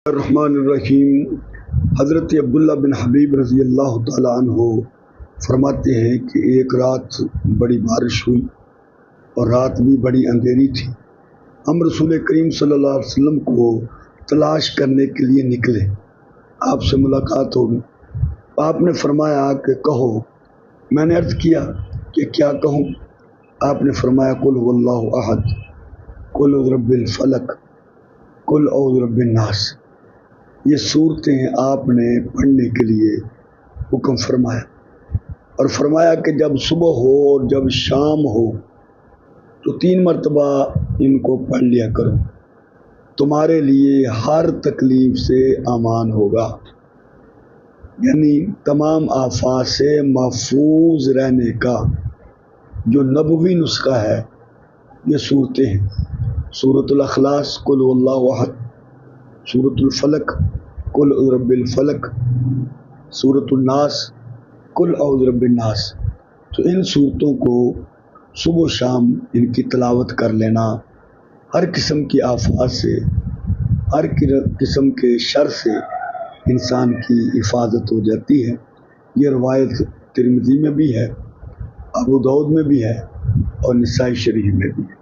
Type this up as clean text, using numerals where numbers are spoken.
الرحمن الرحیم۔ حضرت عبداللہ بن حبیب رضی اللہ تعالیٰ عنہ فرماتے ہیں کہ ایک رات بڑی بارش ہوئی اور رات بھی بڑی اندھیری تھی۔ ہم رسول کریم صلی اللہ علیہ وسلم کو تلاش کرنے کے لیے نکلے، آپ سے ملاقات ہوگی۔ آپ نے فرمایا کہ کہو۔ میں نے عرض کیا کہ کیا کہوں؟ آپ نے فرمایا قل هو اللہ احد، قل اعوذ برب الفلق، قل اعوذ برب الناس۔ یہ صورتیں آپ نے پڑھنے کے لیے حکم فرمایا، اور فرمایا کہ جب صبح ہو اور جب شام ہو تو 3 مرتبہ ان کو پڑھ لیا کرو، تمہارے لیے ہر تکلیف سے امان ہوگا، یعنی تمام آفات سے محفوظ رہنے کا جو نبوی نسخہ ہے یہ صورتیں ہیں۔ سورۃ الاخلاص قل هو اللہ احد، سورۃ الفلق قل اعوذ برب الفلق، سورۃ الناس قل اعوذ برب الناس۔ تو ان صورتوں کو صبح و شام ان کی تلاوت کر لینا ہر قسم کی آفات سے، ہر قسم کے شر سے انسان کی حفاظت ہو جاتی ہے۔ یہ روایت ترمذی میں بھی ہے، ابو داؤد میں بھی ہے اور نسائی شریف میں بھی ہے۔